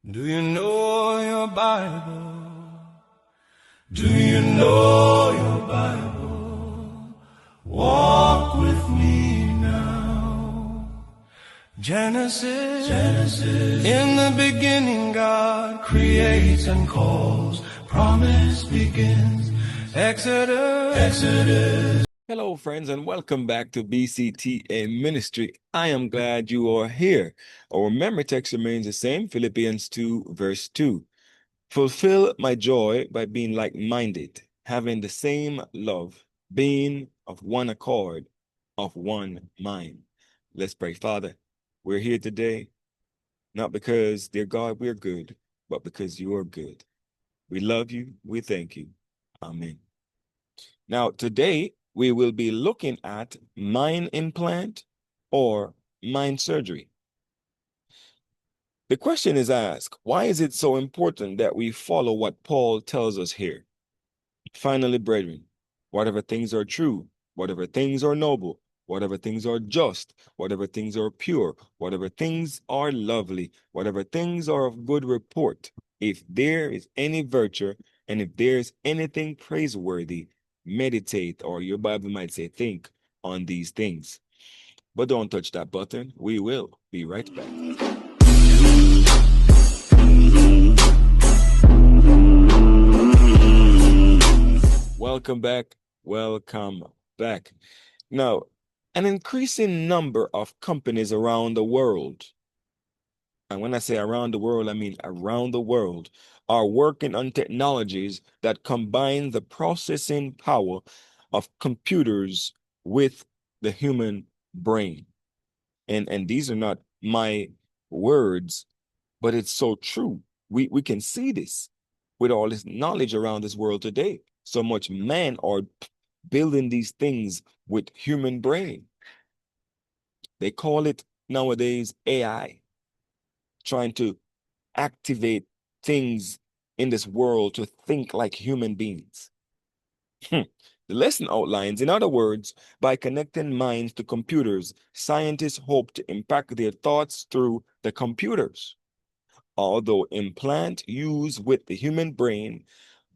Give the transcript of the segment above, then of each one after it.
Do you know your Bible? Do you know your Bible? Walk with me now. Genesis. In the beginning God creates and calls. Promise begins. Exodus. Hello, friends, and welcome back to BCTA Ministry. I am glad you are here. Our memory text remains the same, Philippians 2, verse 2. Fulfill my joy by being like-minded, having the same love, being of one accord, of one mind. Let's pray. Father, we're here today, not because, dear God, we're good, but because you are good. We love you. We thank you. Amen. Now, today, we will be looking at mind implant or mind surgery. The question is asked, why is it so important that we follow what Paul tells us here? Finally, brethren, whatever things are true, whatever things are noble, whatever things are just, whatever things are pure, whatever things are lovely, whatever things are of good report, if there is any virtue and if there is anything praiseworthy, meditate, or your Bible might say think on these things. But don't touch that button. We will be right back. Welcome back. Welcome back. Now, an increasing number of companies around the world, and when I say around the world, I mean around the world, are working on technologies that combine the processing power of computers with the human brain. And these are not my words, but it's so true. We can see this with all this knowledge around this world today. So much men are building these things with human brain. They call it nowadays AI, trying to activate things in this world to think like human beings. The lesson outlines, in other words, by connecting minds to computers, scientists hope to impact their thoughts through the computers. Although implant used with the human brain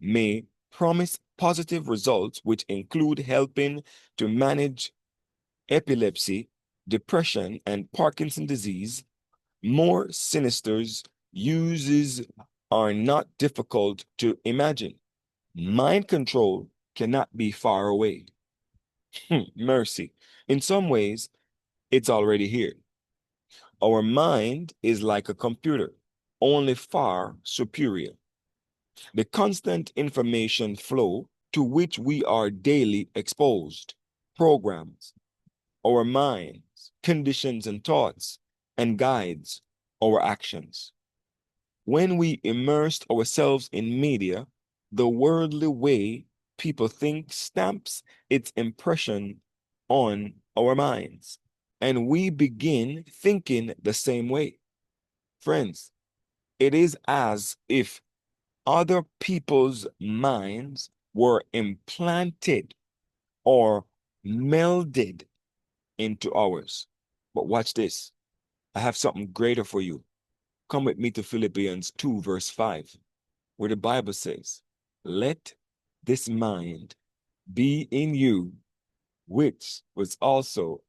may promise positive results, which include helping to manage epilepsy, depression, and Parkinson's disease, more sinister uses are not difficult to imagine. Mind control cannot be far away. Mercy. In some ways, it's already here. Our mind is like a computer, only far superior. The constant information flow to which we are daily exposed, programs, our minds, conditions and thoughts, and guides our actions. When we immerse ourselves in media, the worldly way people think stamps its impression on our minds, and we begin thinking the same way. Friends, it is as if other people's minds were implanted or melded into ours. But watch this. I have something greater for you. Come with me to Philippians 2, verse 5, where the Bible says, let this mind be in you, which was also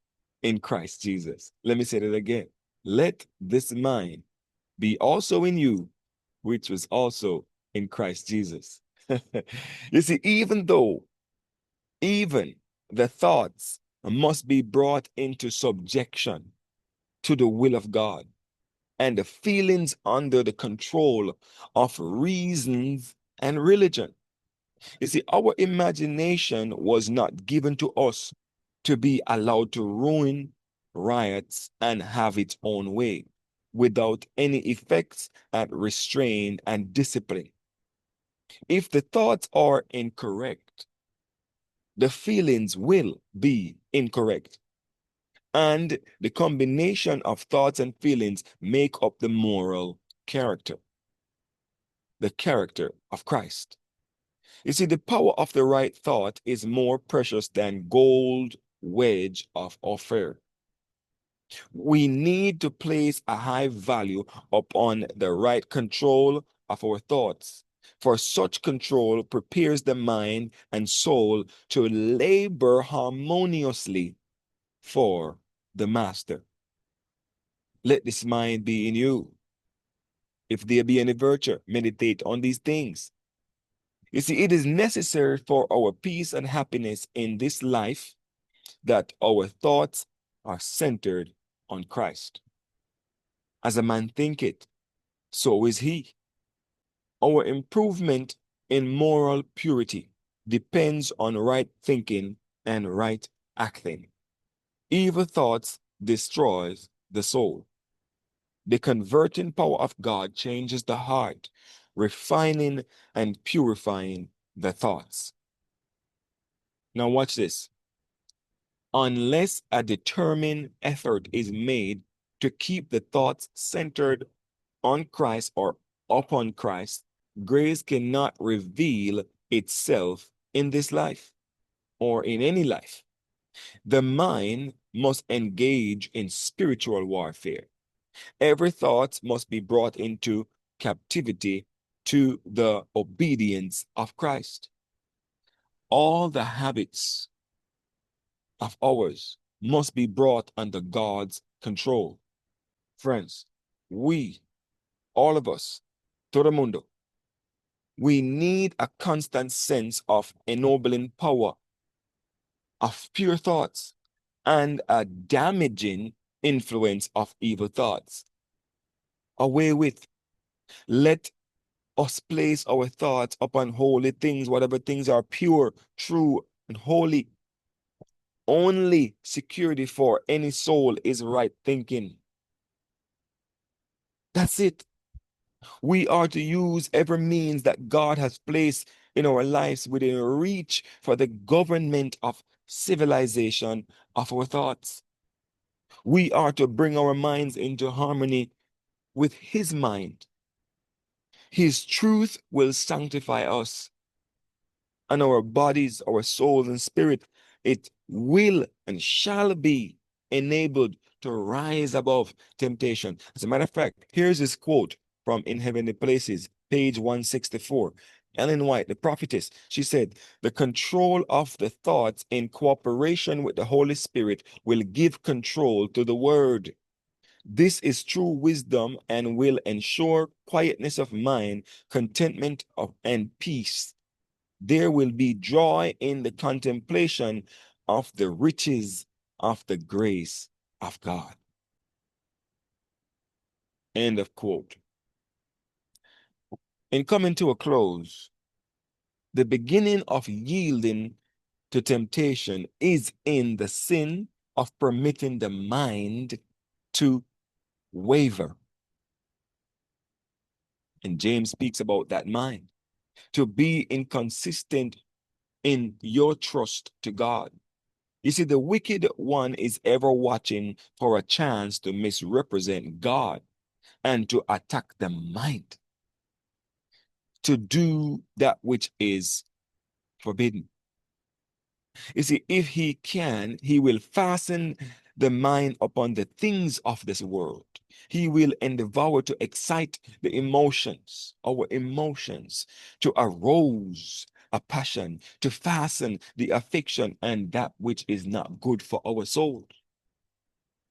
in Christ Jesus. Let me say that again. Let this mind be also in you, which was also in Christ Jesus. You see, even the thoughts must be brought into subjection to the will of God, and the feelings under the control of reasons and religion. You see, our imagination was not given to us to be allowed to ruin, riots, and have its own way without any effects at restraint and discipline. If the thoughts are incorrect, the feelings will be incorrect. And the combination of thoughts and feelings make up the moral character, the character of Christ. You see, the power of the right thought is more precious than gold wedge of Ophir. We need to place a high value upon the right control of our thoughts, for such control prepares the mind and soul to labor harmoniously for the Master. Let this mind be in you. If there be any virtue, meditate on these things. You see, it is necessary for our peace and happiness in this life that our thoughts are centered on Christ. As a man thinketh, so is he. Our improvement in moral purity depends on right thinking and right acting. Evil thoughts destroys the soul. The converting power of God changes the heart, refining and purifying the thoughts. Now watch this. Unless a determined effort is made to keep the thoughts centered on Christ or upon Christ, grace cannot reveal itself in this life or in any life. The mind must engage in spiritual warfare. Every thought must be brought into captivity to the obedience of Christ. All the habits of ours must be brought under God's control. Friends, we, all of us, todo mundo, we need a constant sense of ennobling power, of pure thoughts, and a damaging influence of evil thoughts. Away with, let us place our thoughts upon holy things, whatever things are pure, true, and holy. Only security for any soul is right thinking. That's it. We are to use every means that God has placed in our lives within reach for the government of civilization of our thoughts. We are to bring our minds into harmony with His mind. His truth will sanctify us, and our bodies, our souls, and spirit, it will and shall be enabled to rise above temptation. As a matter of fact, here's this quote from In Heavenly Places, page 164. Ellen White, the prophetess, she said, "The control of the thoughts in cooperation with the Holy Spirit will give control to the word. This is true wisdom and will ensure quietness of mind, contentment and peace. There will be joy in the contemplation of the riches of the grace of God." End of quote. In coming to a close, the beginning of yielding to temptation is in the sin of permitting the mind to waver. And James speaks about that mind, to be inconsistent in your trust to God. You see, the wicked one is ever watching for a chance to misrepresent God and to attack the mind, to do that which is forbidden. You see, if he can, he will fasten the mind upon the things of this world. He will endeavor to excite the emotions, our emotions, to arouse a passion, to fasten the affection and that which is not good for our soul.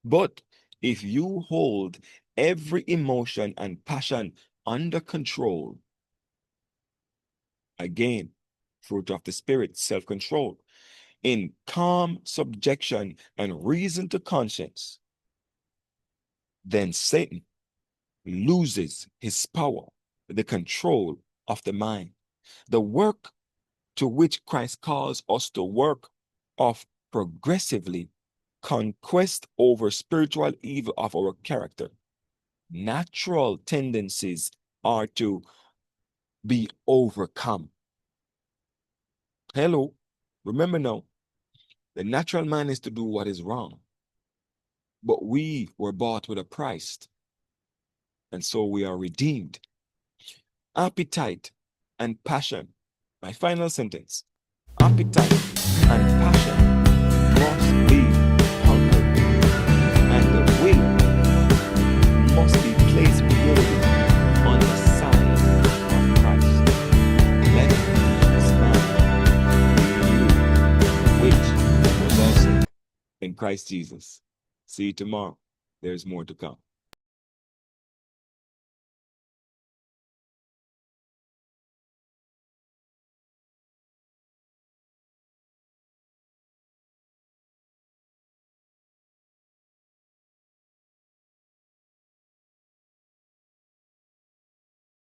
But if you hold every emotion and passion under control, again, fruit of the Spirit, self-control, in calm subjection and reason to conscience, then Satan loses his power, the control of the mind. The work to which Christ calls us to work of progressively conquest over spiritual evil of our character. Natural tendencies are to be overcome. Hello, remember now, the natural man is to do what is wrong. But we were bought with a price, and so we are redeemed. Appetite and passion. My final sentence. Appetite and passion must be conquered, and the Christ Jesus. See you tomorrow. There's more to come.